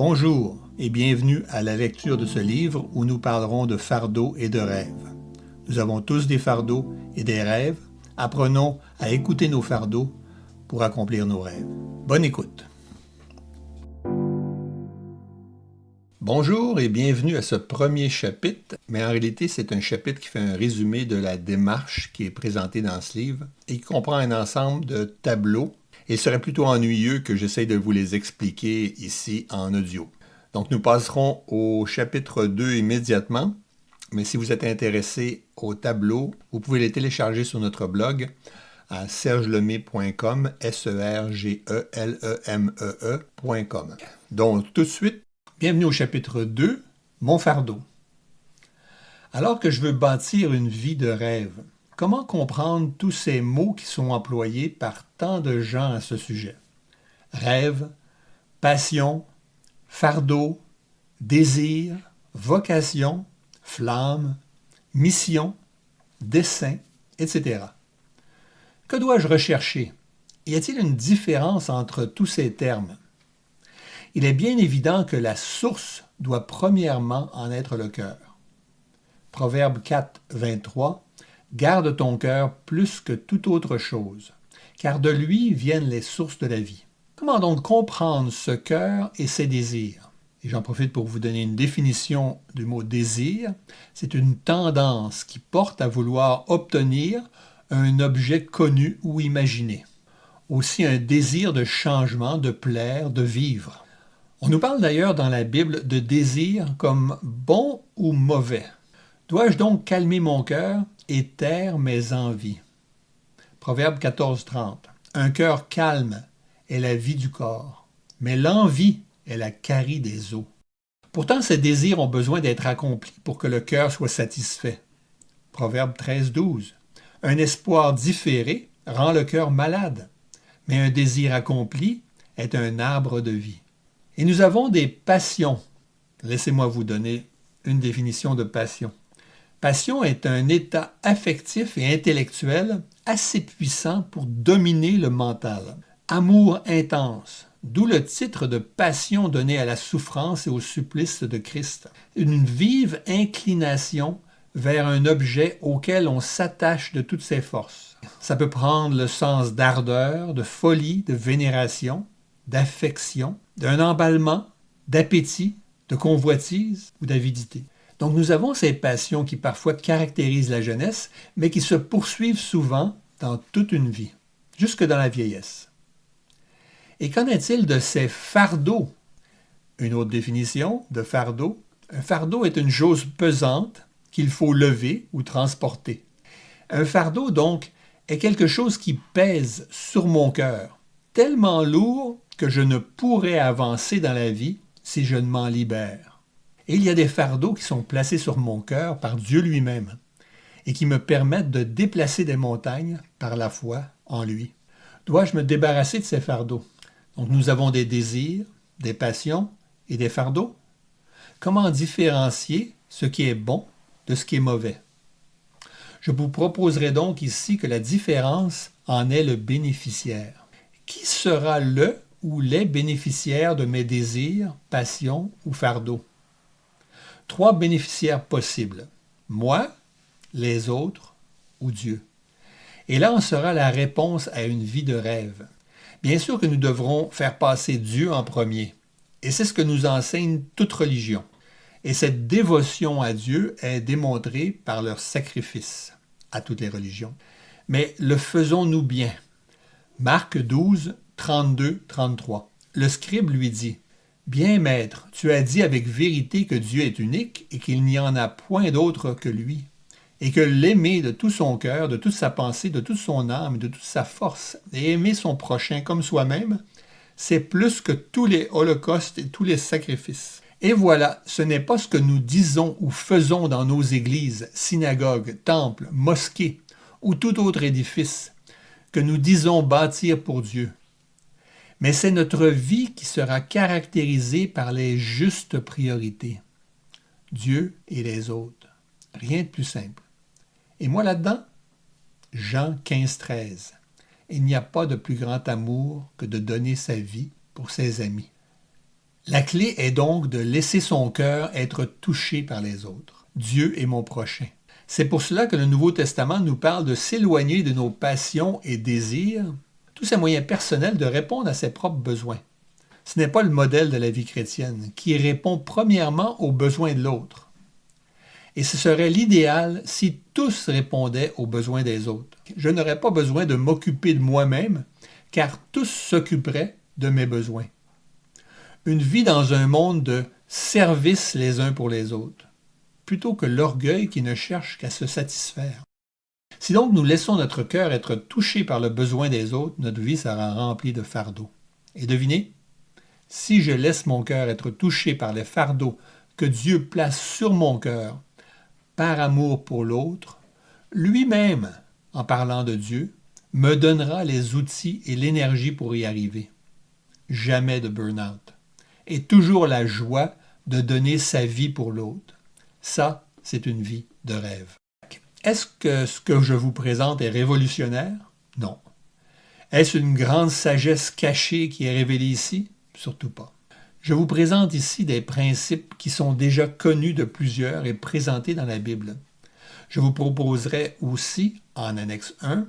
Bonjour et bienvenue à la lecture de ce livre où nous parlerons de fardeaux et de rêves. Nous avons tous des fardeaux et des rêves. Apprenons à écouter nos fardeaux pour accomplir nos rêves. Bonne écoute. Bonjour et bienvenue à ce premier chapitre, mais en réalité c'est un chapitre qui fait un résumé de la démarche qui est présentée dans ce livre et qui comprend un ensemble de tableaux. Il serait plutôt ennuyeux que j'essaye de vous les expliquer ici en audio. Donc nous passerons au chapitre 2 immédiatement, mais si vous êtes intéressé aux tableaux, vous pouvez les télécharger sur notre blog à sergelemay.com, sergelemee.com. Donc tout de suite, bienvenue au chapitre 2, Mon fardeau. Alors que je veux bâtir une vie de rêve, comment comprendre tous ces mots qui sont employés par tant de gens à ce sujet? Rêve, passion, fardeau, désir, vocation, flamme, mission, dessein, etc. Que dois-je rechercher? Y a-t-il une différence entre tous ces termes? Il est bien évident que la source doit premièrement en être le cœur. Proverbe 4, 23. Garde ton cœur plus que toute autre chose, car de lui viennent les sources de la vie. Comment donc comprendre ce cœur et ses désirs? Et j'en profite pour vous donner une définition du mot désir. C'est une tendance qui porte à vouloir obtenir un objet connu ou imaginé. Aussi un désir de changement, de plaire, de vivre. On nous parle d'ailleurs dans la Bible de désir comme bon ou mauvais. Dois-je donc calmer mon cœur et taire mes envies? Proverbe 14, 30. Un cœur calme est la vie du corps, mais l'envie est la carie des os. Pourtant, ces désirs ont besoin d'être accomplis pour que le cœur soit satisfait. Proverbe 13, 12. Un espoir différé rend le cœur malade, mais un désir accompli est un arbre de vie. Et nous avons des passions. Laissez-moi vous donner une définition de passion. Passion est un état affectif et intellectuel assez puissant pour dominer le mental. Amour intense, d'où le titre de passion donné à la souffrance et au supplice de Christ. Une vive inclination vers un objet auquel on s'attache de toutes ses forces. Ça peut prendre le sens d'ardeur, de folie, de vénération, d'affection, d'un emballement, d'appétit, de convoitise ou d'avidité. Donc nous avons ces passions qui parfois caractérisent la jeunesse, mais qui se poursuivent souvent dans toute une vie, jusque dans la vieillesse. Et qu'en est-il de ces fardeaux? Une autre définition de fardeau. Un fardeau est une chose pesante qu'il faut lever ou transporter. Un fardeau, donc, est quelque chose qui pèse sur mon cœur, tellement lourd que je ne pourrais avancer dans la vie si je ne m'en libère. Et il y a des fardeaux qui sont placés sur mon cœur par Dieu lui-même et qui me permettent de déplacer des montagnes par la foi en lui. Dois-je me débarrasser de ces fardeaux? Donc nous avons des désirs, des passions et des fardeaux. Comment différencier ce qui est bon de ce qui est mauvais? Je vous proposerai donc ici que la différence en est le bénéficiaire. Qui sera le ou les bénéficiaires de mes désirs, passions ou fardeaux? 3 bénéficiaires possibles. Moi, les autres ou Dieu. Et là, on sera la réponse à une vie de rêve. Bien sûr que nous devrons faire passer Dieu en premier. Et c'est ce que nous enseigne toute religion. Et cette dévotion à Dieu est démontrée par leur sacrifice à toutes les religions. Mais le faisons-nous bien? Marc 12, 32, 33. Le scribe lui dit: « Bien, maître, tu as dit avec vérité que Dieu est unique et qu'il n'y en a point d'autre que lui, et que l'aimer de tout son cœur, de toute sa pensée, de toute son âme, de toute sa force, et aimer son prochain comme soi-même, c'est plus que tous les holocaustes et tous les sacrifices. Et voilà, ce n'est pas ce que nous disons ou faisons dans nos églises, synagogues, temples, mosquées ou tout autre édifice que nous disons bâtir pour Dieu. Mais c'est notre vie qui sera caractérisée par les justes priorités. Dieu et les autres. Rien de plus simple. Et moi là-dedans, Jean 15, 13. Il n'y a pas de plus grand amour que de donner sa vie pour ses amis. La clé est donc de laisser son cœur être touché par les autres. Dieu est mon prochain. C'est pour cela que le Nouveau Testament nous parle de s'éloigner de nos passions et désirs, tous ces moyens personnels de répondre à ses propres besoins. Ce n'est pas le modèle de la vie chrétienne, qui répond premièrement aux besoins de l'autre. Et ce serait l'idéal si tous répondaient aux besoins des autres. Je n'aurais pas besoin de m'occuper de moi-même, car tous s'occuperaient de mes besoins. Une vie dans un monde de service les uns pour les autres, plutôt que l'orgueil qui ne cherche qu'à se satisfaire. Si donc nous laissons notre cœur être touché par le besoin des autres, notre vie sera remplie de fardeaux. Et devinez, si je laisse mon cœur être touché par les fardeaux que Dieu place sur mon cœur, par amour pour l'autre, lui-même, en parlant de Dieu, me donnera les outils et l'énergie pour y arriver. Jamais de burn-out. Et toujours la joie de donner sa vie pour l'autre. Ça, c'est une vie de rêve. Est-ce que ce que je vous présente est révolutionnaire? Non. Est-ce une grande sagesse cachée qui est révélée ici? Surtout pas. Je vous présente ici des principes qui sont déjà connus de plusieurs et présentés dans la Bible. Je vous proposerai aussi, en annexe 1,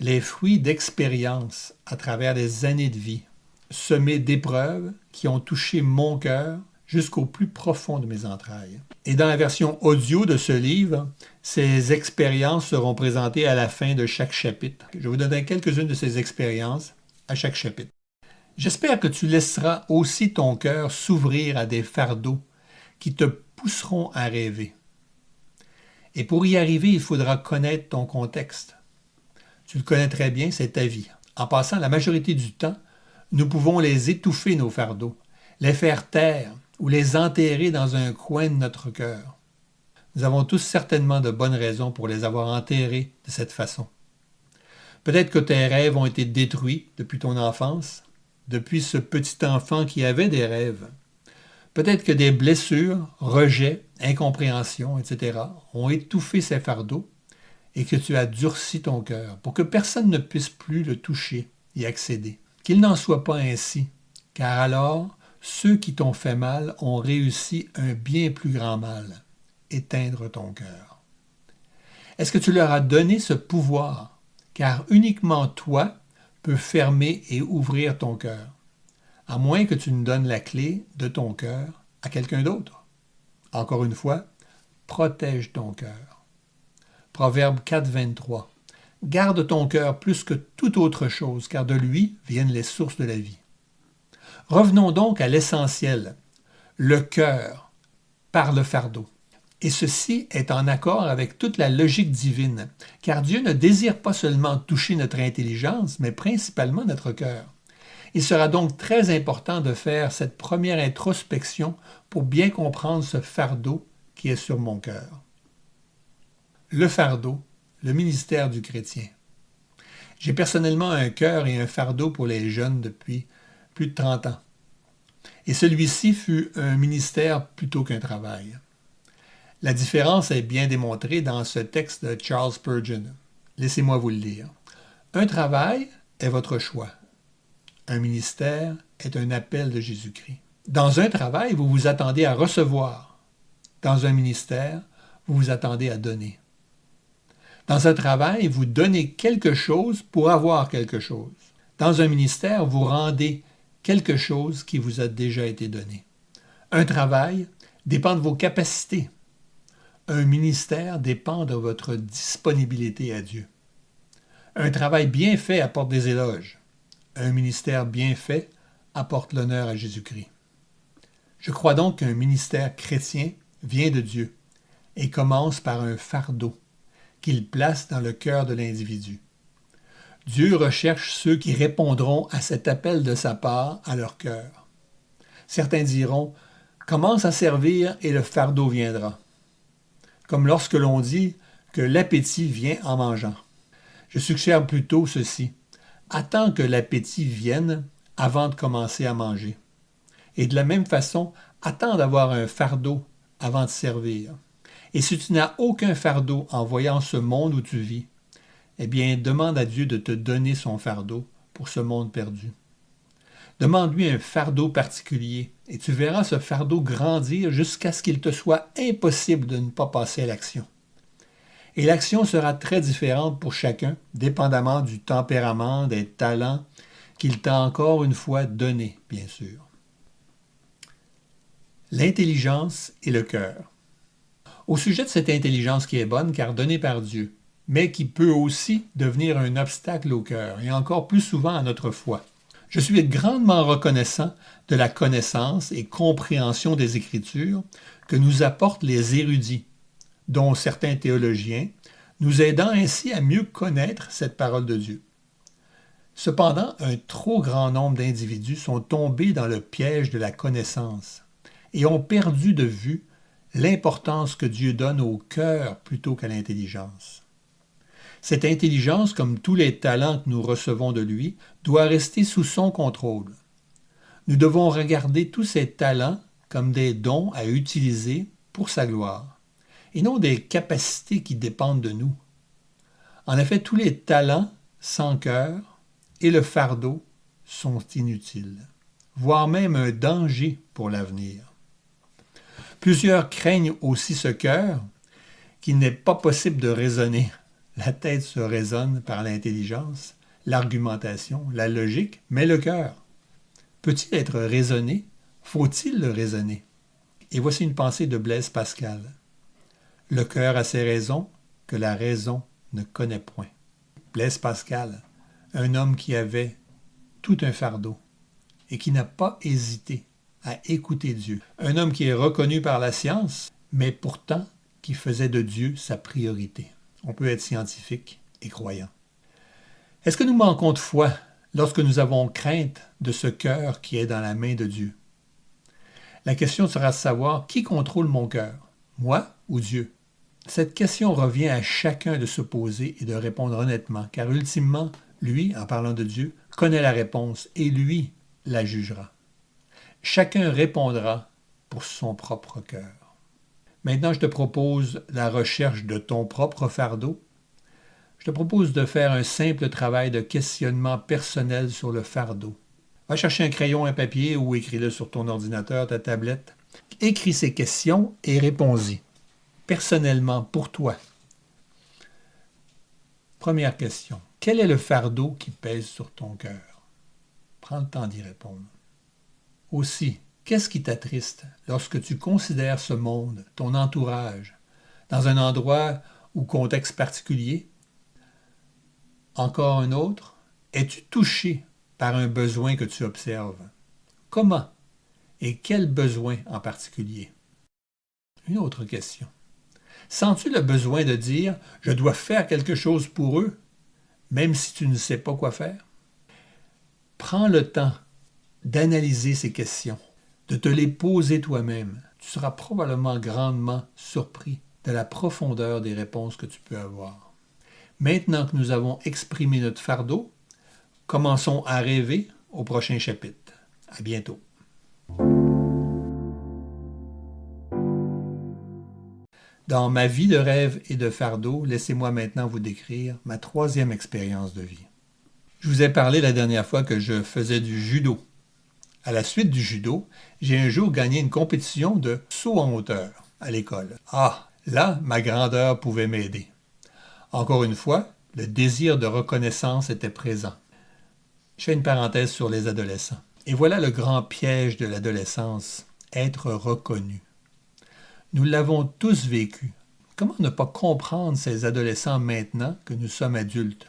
les fruits d'expérience à travers des années de vie, semés d'épreuves qui ont touché mon cœur jusqu'au plus profond de mes entrailles. Et dans la version audio de ce livre, ces expériences seront présentées à la fin de chaque chapitre. Je vous donnerai quelques-unes de ces expériences à chaque chapitre. J'espère que tu laisseras aussi ton cœur s'ouvrir à des fardeaux qui te pousseront à rêver. Et pour y arriver, il faudra connaître ton contexte. Tu le connais très bien, c'est ta vie. En passant, la majorité du temps, nous pouvons les étouffer, nos fardeaux, les faire taire ou les enterrer dans un coin de notre cœur. Nous avons tous certainement de bonnes raisons pour les avoir enterrés de cette façon. Peut-être que tes rêves ont été détruits depuis ton enfance, depuis ce petit enfant qui avait des rêves. Peut-être que des blessures, rejets, incompréhensions, etc. ont étouffé ces fardeaux et que tu as durci ton cœur pour que personne ne puisse plus le toucher y accéder. Qu'il n'en soit pas ainsi, car alors ceux qui t'ont fait mal ont réussi un bien plus grand mal, éteindre ton cœur. Est-ce que tu leur as donné ce pouvoir, car uniquement toi peux fermer et ouvrir ton cœur, à moins que tu ne donnes la clé de ton cœur à quelqu'un d'autre. Encore une fois, protège ton cœur. Proverbe 4, 23. Garde ton cœur plus que toute autre chose, car de lui viennent les sources de la vie. Revenons donc à l'essentiel, le cœur par le fardeau. Et ceci est en accord avec toute la logique divine, car Dieu ne désire pas seulement toucher notre intelligence, mais principalement notre cœur. Il sera donc très important de faire cette première introspection pour bien comprendre ce fardeau qui est sur mon cœur. Le fardeau, le ministère du chrétien. J'ai personnellement un cœur et un fardeau pour les jeunes depuis plus de 30 ans. Et celui-ci fut un ministère plutôt qu'un travail. La différence est bien démontrée dans ce texte de Charles Spurgeon. Laissez-moi vous le lire. Un travail est votre choix. Un ministère est un appel de Jésus-Christ. Dans un travail, vous vous attendez à recevoir. Dans un ministère, vous vous attendez à donner. Dans un travail, vous donnez quelque chose pour avoir quelque chose. Dans un ministère, vous rendez quelque chose qui vous a déjà été donné. Un travail dépend de vos capacités. Un ministère dépend de votre disponibilité à Dieu. Un travail bien fait apporte des éloges. Un ministère bien fait apporte l'honneur à Jésus-Christ. Je crois donc qu'un ministère chrétien vient de Dieu et commence par un fardeau qu'il place dans le cœur de l'individu. Dieu recherche ceux qui répondront à cet appel de sa part à leur cœur. Certains diront « Commence à servir et le fardeau viendra », comme lorsque l'on dit que l'appétit vient en mangeant. Je suggère plutôt ceci. Attends que l'appétit vienne avant de commencer à manger. Et de la même façon, attends d'avoir un fardeau avant de servir. Et si tu n'as aucun fardeau en voyant ce monde où tu vis, eh bien, demande à Dieu de te donner son fardeau pour ce monde perdu. Demande-lui un fardeau particulier et tu verras ce fardeau grandir jusqu'à ce qu'il te soit impossible de ne pas passer à l'action. Et l'action sera très différente pour chacun, dépendamment du tempérament, des talents qu'il t'a encore une fois donnés, bien sûr. L'intelligence et le cœur. Au sujet de cette intelligence qui est bonne car donnée par Dieu, mais qui peut aussi devenir un obstacle au cœur et encore plus souvent à notre foi. Je suis grandement reconnaissant de la connaissance et compréhension des Écritures que nous apportent les érudits, dont certains théologiens, nous aidant ainsi à mieux connaître cette parole de Dieu. Cependant, un trop grand nombre d'individus sont tombés dans le piège de la connaissance et ont perdu de vue l'importance que Dieu donne au cœur plutôt qu'à l'intelligence. Cette intelligence, comme tous les talents que nous recevons de lui, doit rester sous son contrôle. Nous devons regarder tous ces talents comme des dons à utiliser pour sa gloire, et non des capacités qui dépendent de nous. En effet, tous les talents sans cœur et le fardeau sont inutiles, voire même un danger pour l'avenir. Plusieurs craignent aussi ce cœur qu'il n'est pas possible de raisonner. La tête se raisonne par l'intelligence, l'argumentation, la logique, mais le cœur, peut-il être raisonné? Faut-il le raisonner? Et voici une pensée de Blaise Pascal. Le cœur a ses raisons que la raison ne connaît point. Blaise Pascal, un homme qui avait tout un fardeau et qui n'a pas hésité à écouter Dieu. Un homme qui est reconnu par la science, mais pourtant qui faisait de Dieu sa priorité. On peut être scientifique et croyant. Est-ce que nous manquons de foi lorsque nous avons crainte de ce cœur qui est dans la main de Dieu? La question sera de savoir qui contrôle mon cœur, moi ou Dieu? Cette question revient à chacun de se poser et de répondre honnêtement, car ultimement, lui, en parlant de Dieu, connaît la réponse et lui la jugera. Chacun répondra pour son propre cœur. Maintenant, je te propose la recherche de ton propre fardeau. Je te propose de faire un simple travail de questionnement personnel sur le fardeau. Va chercher un crayon, un papier ou écris-le sur ton ordinateur, ta tablette. Écris ces questions et réponds-y. Personnellement, pour toi. Première question. Quel est le fardeau qui pèse sur ton cœur? Prends le temps d'y répondre. Aussi, qu'est-ce qui t'attriste lorsque tu considères ce monde, ton entourage, dans un endroit ou contexte particulier? Encore un autre, es-tu touché par un besoin que tu observes? Comment et quel besoin en particulier? Une autre question. Sens-tu le besoin de dire « je dois faire quelque chose pour eux », même si tu ne sais pas quoi faire? Prends le temps d'analyser ces questions, de te les poser toi-même. Tu seras probablement grandement surpris de la profondeur des réponses que tu peux avoir. Maintenant que nous avons exprimé notre fardeau, commençons à rêver au prochain chapitre. À bientôt. Dans ma vie de rêve et de fardeau, laissez-moi maintenant vous décrire ma troisième expérience de vie. Je vous ai parlé la dernière fois que je faisais du judo. À la suite du judo, j'ai un jour gagné une compétition de saut en hauteur à l'école. Ah, là, ma grandeur pouvait m'aider. Encore une fois, le désir de reconnaissance était présent. Je fais une parenthèse sur les adolescents. Et voilà le grand piège de l'adolescence, être reconnu. Nous l'avons tous vécu. Comment ne pas comprendre ces adolescents maintenant que nous sommes adultes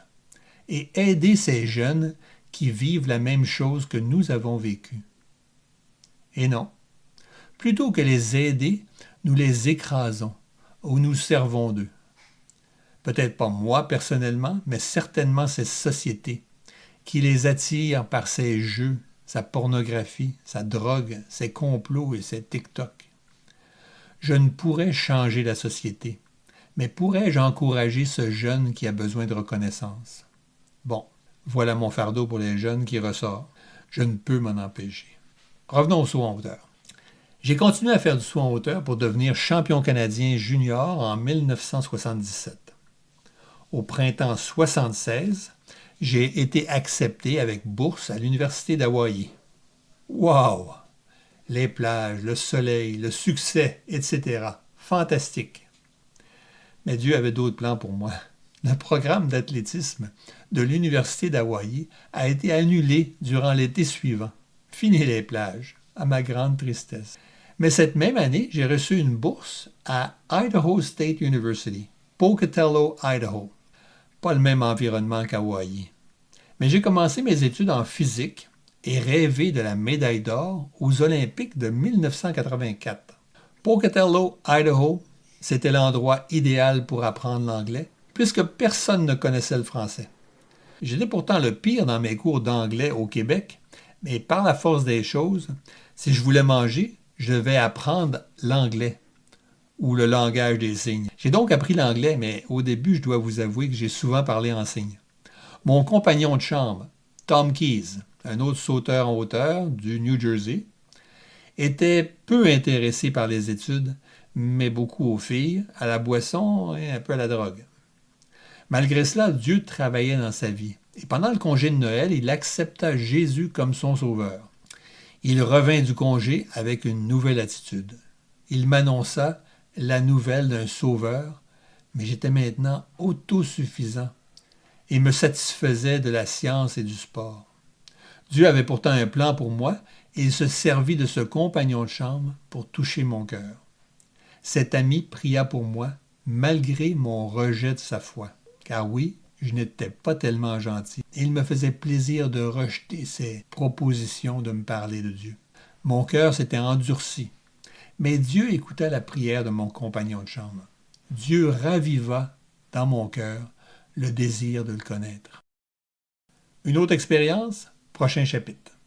et aider ces jeunes qui vivent la même chose que nous avons vécu? Et non. Plutôt que les aider, nous les écrasons ou nous servons d'eux. Peut-être pas moi personnellement, mais certainement ces sociétés qui les attirent par ses jeux, sa pornographie, sa drogue, ses complots et ses TikTok. Je ne pourrais changer la société, mais pourrais-je encourager ce jeune qui a besoin de reconnaissance? Bon, voilà mon fardeau pour les jeunes qui ressort. Je ne peux m'en empêcher. Revenons au saut en hauteur. J'ai continué à faire du saut en hauteur pour devenir champion canadien junior en 1977. Au printemps 1976, j'ai été accepté avec bourse à l'Université d'Hawaï. Wow! Les plages, le soleil, le succès, etc. Fantastique. Mais Dieu avait d'autres plans pour moi. Le programme d'athlétisme de l'Université d'Hawaï a été annulé durant l'été suivant. Fini les plages, à ma grande tristesse. Mais cette même année, j'ai reçu une bourse à Idaho State University, Pocatello, Idaho. Pas le même environnement qu'Hawaï. Mais j'ai commencé mes études en physique et rêvé de la médaille d'or aux Olympiques de 1984. Pocatello, Idaho, c'était l'endroit idéal pour apprendre l'anglais, puisque personne ne connaissait le français. J'étais pourtant le pire dans mes cours d'anglais au Québec, mais par la force des choses, si je voulais manger, je devais apprendre l'anglais ou le langage des signes. J'ai donc appris l'anglais, mais au début, je dois vous avouer que j'ai souvent parlé en signes. Mon compagnon de chambre, Tom Keyes, un autre sauteur en hauteur du New Jersey, était peu intéressé par les études, mais beaucoup aux filles, à la boisson et un peu à la drogue. Malgré cela, Dieu travaillait dans sa vie. Et pendant le congé de Noël, il accepta Jésus comme son sauveur. Il revint du congé avec une nouvelle attitude. Il m'annonça la nouvelle d'un sauveur, mais j'étais maintenant autosuffisant et me satisfaisais de la science et du sport. Dieu avait pourtant un plan pour moi et il se servit de ce compagnon de chambre pour toucher mon cœur. Cet ami pria pour moi malgré mon rejet de sa foi. Car oui, je n'étais pas tellement gentil. Et il me faisait plaisir de rejeter ses propositions de me parler de Dieu. Mon cœur s'était endurci. Mais Dieu écouta la prière de mon compagnon de chambre. Dieu raviva dans mon cœur le désir de le connaître. Une autre expérience, prochain chapitre.